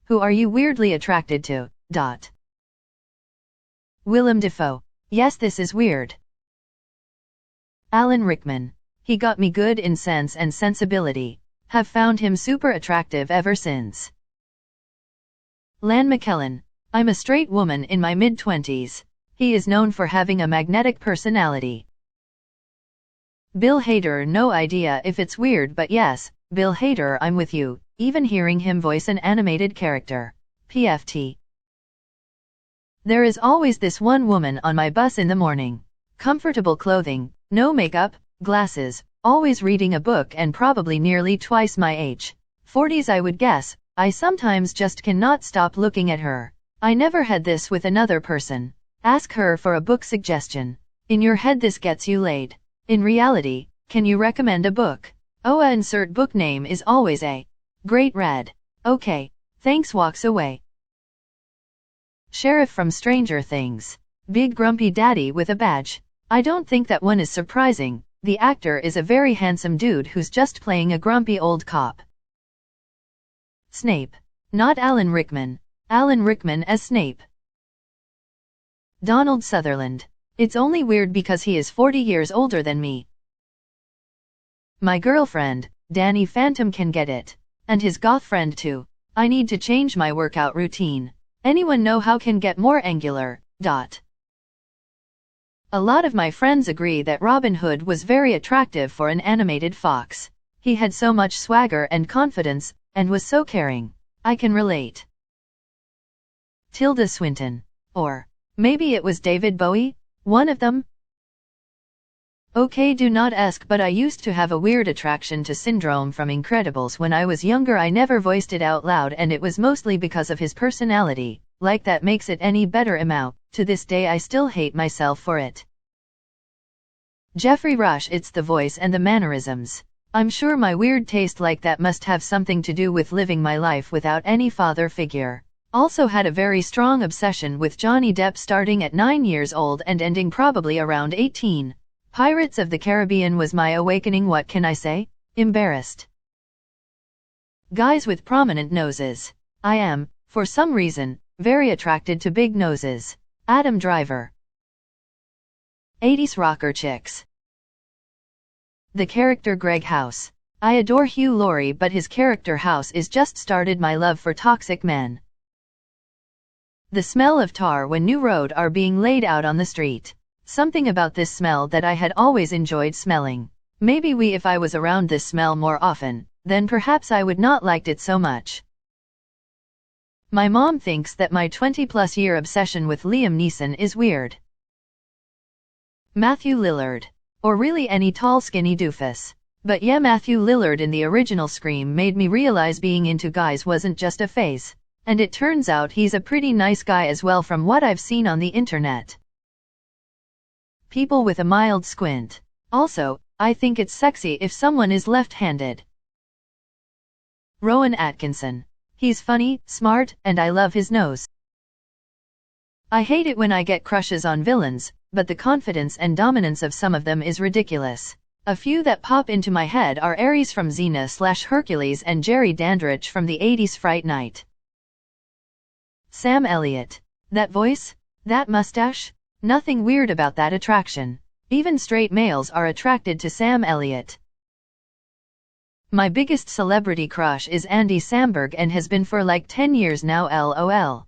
Who are you weirdly attracted to? Willem Dafoe. Yes, this is weird. Alan Rickman. He got me good in Sense and Sensibility. Have found him super attractive ever since. Lan McKellen. I'm a straight woman in my mid-20s. He is known for having a magnetic personality. Bill Hader. No idea if it's weird, but yes, Bill Hader, I'm with you, even hearing him voice an animated character. PFT. There is always this one woman on my bus in the morning. Comfortable clothing, no makeup, glasses, always reading a book, and probably nearly twice my age. 40s I would guess. I sometimes just cannot stop looking at her. I never had this with another person. Ask her for a book suggestion. In your head this gets you laid. In reality, can you recommend a book? Insert book name is always a great read. Okay, thanks. Walks away. Sheriff from Stranger Things. Big grumpy daddy with a badge. I don't think that one is surprising. The actor is a very handsome dude who's just playing a grumpy old cop. Snape. Not Alan Rickman. Alan Rickman as Snape. Donald Sutherland. It's only weird because he is 40 years older than me. My girlfriend, Danny Phantom, can get it. And his goth friend too. I need to change my workout routine. Anyone know how can get more angular? A lot of my friends agree that Robin Hood was very attractive for an animated fox. He had so much swagger and confidence, and was so caring. I can relate. Tilda Swinton. Or maybe it was David Bowie? One of them? Okay, do not ask, but I used to have a weird attraction to Syndrome from Incredibles when I was younger. I never voiced it out loud, and it was mostly because of his personality. Like that makes it any better. To this day I still hate myself for it. Jeffrey Rush. It's the voice and the mannerisms. I'm sure my weird taste like that must have something to do with living my life without any father figure. Also had a very strong obsession with Johnny Depp starting at 9 years old and ending probably around 18. Pirates of the Caribbean was my awakening. What can I say? Embarrassed. Guys with prominent noses. I am, for some reason, very attracted to big noses. Adam Driver. 80s rocker chicks. The character Greg House. I adore Hugh Laurie, but his character House is just started my love for toxic men. The smell of tar when new road are being laid out on the street. Something about this smell that I had always enjoyed smelling. Maybe if I was around this smell more often, then perhaps I would not liked it so much. My mom thinks that my 20+ year obsession with Liam Neeson is weird. Matthew Lillard. Or really any tall skinny doofus. But yeah, Matthew Lillard in the original Scream made me realize being into guys wasn't just a phase. And it turns out he's a pretty nice guy as well from what I've seen on the internet. People with a mild squint. Also, I think it's sexy if someone is left-handed. Rowan Atkinson. He's funny, smart, and I love his nose. I hate it when I get crushes on villains, but the confidence and dominance of some of them is ridiculous. A few that pop into my head are Ares from Xena/Hercules and Jerry Dandridge from the 80s Fright Night. Sam Elliott. That voice? That mustache? Nothing weird about that attraction. Even straight males are attracted to Sam Elliott. My biggest celebrity crush is Andy Samberg and has been for like 10 years now. LOL.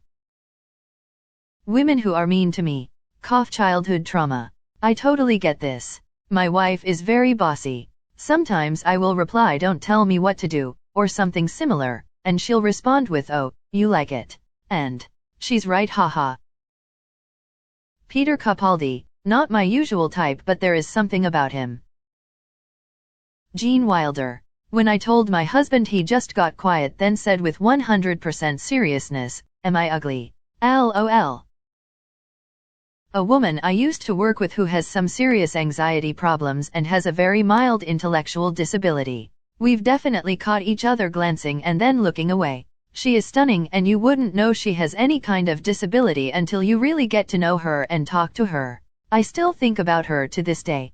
Women who are mean to me. Cough. Childhood trauma. I totally get this. My wife is very bossy. Sometimes I will reply, "Don't tell me what to do," or something similar, and she'll respond with, "Oh, you like it." And she's right, haha. Peter Capaldi. Not my usual type, but there is something about him. Gene Wilder. When I told my husband, he just got quiet, then said with 100% seriousness, "Am I ugly?" LOL. A woman I used to work with who has some serious anxiety problems and has a very mild intellectual disability. We've definitely caught each other glancing and then looking away. She is stunning, and you wouldn't know she has any kind of disability until you really get to know her and talk to her. I still think about her to this day.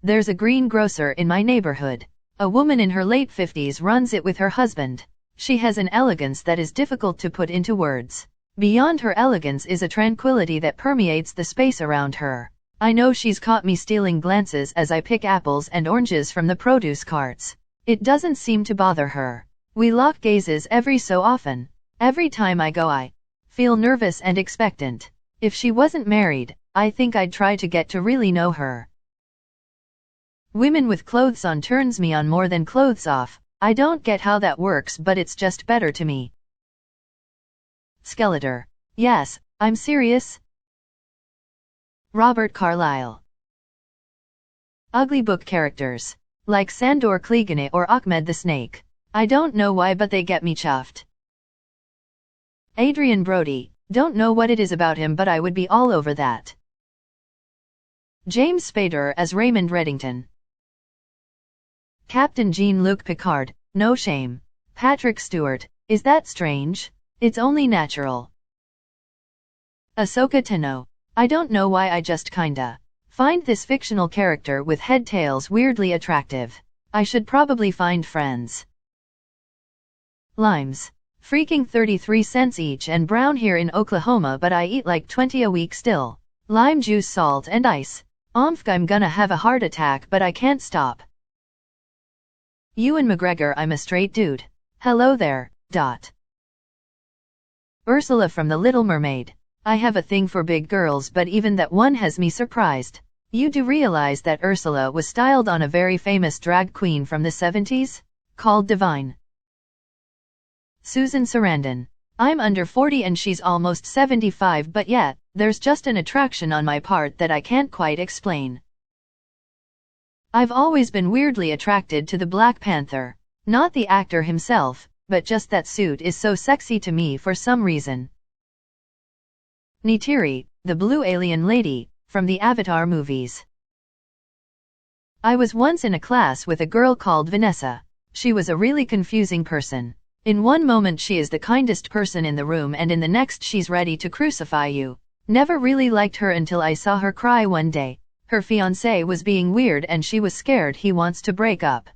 There's a greengrocer in my neighborhood. A woman in her late 50s runs it with her husband. She has an elegance that is difficult to put into words. Beyond her elegance is a tranquility that permeates the space around her. I know she's caught me stealing glances as I pick apples and oranges from the produce carts. It doesn't seem to bother her. We lock gazes every so often. Every time I go I feel nervous and expectant. If she wasn't married, I think I'd try to get to really know her. Women with clothes on turns me on more than clothes off. I don't get how that works, but it's just better to me. Skeletor. Yes, I'm serious. Robert Carlyle. Ugly book characters. Like Sandor Clegane or Ahmed the Snake. I don't know why, but they get me chuffed. Adrian Brody. Don't know what it is about him, but I would be all over that. James Spader as Raymond Reddington. Captain Jean-Luc Picard. No shame. Patrick Stewart. Is that strange? It's only natural. Ahsoka Tano. I don't know why, I just kinda find this fictional character with head tails weirdly attractive. I should probably find friends. Limes. Freaking 33 cents each and brown here in Oklahoma, but I eat like 20 a week still. Lime juice, salt and ice. I'm gonna have a heart attack, but I can't stop. Ewan McGregor. I'm a straight dude. Hello there. Ursula from The Little Mermaid. I have a thing for big girls, but even that one has me surprised. You do realize that Ursula was styled on a very famous drag queen from the 70s? Called Divine. Susan Sarandon. I'm under 40 and she's almost 75, but yet, there's just an attraction on my part that I can't quite explain. I've always been weirdly attracted to the Black Panther. Not the actor himself, but just that suit is so sexy to me for some reason. Neytiri, the blue alien lady, from the Avatar movies. I was once in a class with a girl called Vanessa. She was a really confusing person. In one moment she is the kindest person in the room and in the next she's ready to crucify you. Never really liked her until I saw her cry one day. Her fiancé was being weird and she was scared he wants to break up.